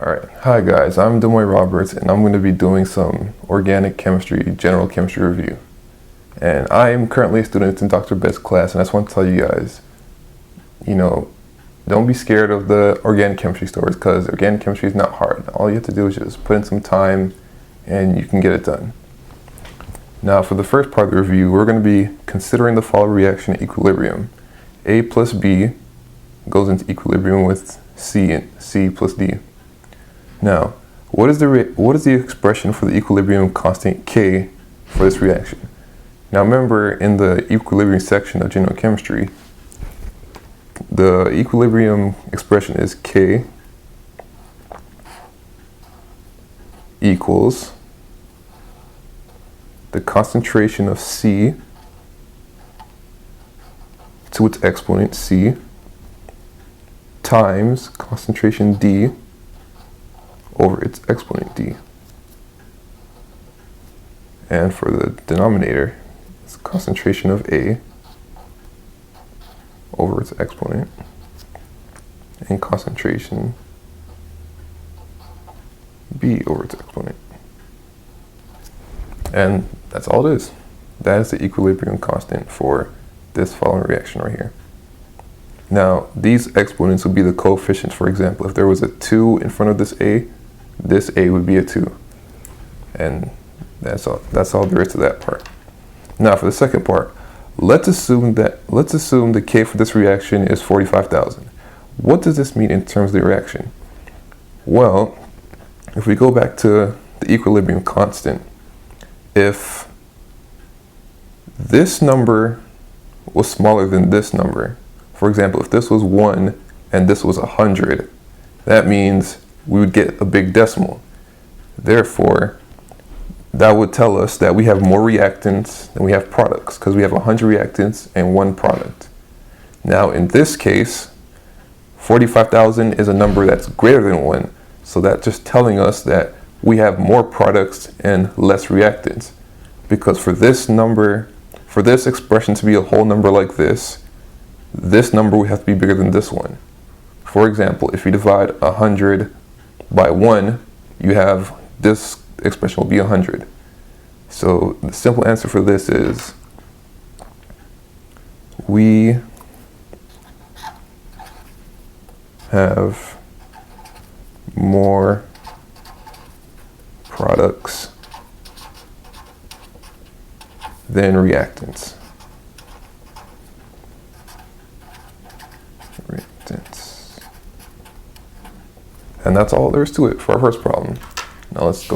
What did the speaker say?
Alright, hi guys, I'm Demoy Roberts and I'm going to be doing some organic chemistry, general chemistry review. And I am currently a student in Dr. Best's class, and I just want to tell you guys, don't be scared of the organic chemistry stories, because organic chemistry is not hard. All you have to do is just put in some time and you can get it done. Now for the first part of the review, we're going to be considering the following reaction at equilibrium. A plus B goes into equilibrium with C and C plus D. Now, what is the expression for the equilibrium constant K for this reaction? Now remember, in the equilibrium section of general chemistry, the equilibrium expression is K equals the concentration of C to its exponent C times concentration D over its exponent D. And for the denominator, it's concentration of A over its exponent and concentration B over its exponent. And that's all it is. That is the equilibrium constant for this following reaction right here. Now, these exponents would be the coefficients. For example, if there was a 2 in front of this A would be a 2. And that's all there is to that part. Now for the second part, let's assume the K for this reaction is 45,000. What does this mean in terms of the reaction? Well, if we go back to the equilibrium constant, if this number was smaller than this number, for example, if this was 1 and this was 100, that means we would get a big decimal. Therefore, that would tell us that we have more reactants than we have products, because we have 100 reactants and 1 product. Now in this case, 45,000 is a number that's greater than 1, so that's just telling us that we have more products and less reactants. Because for this number, for this expression to be a whole number like this number would have to be bigger than this one. For example, if you divide 100 by 1, you have this expression will be 100. So the simple answer for this is we have more products than reactants. And that's all there is to it for our first problem. Now let's go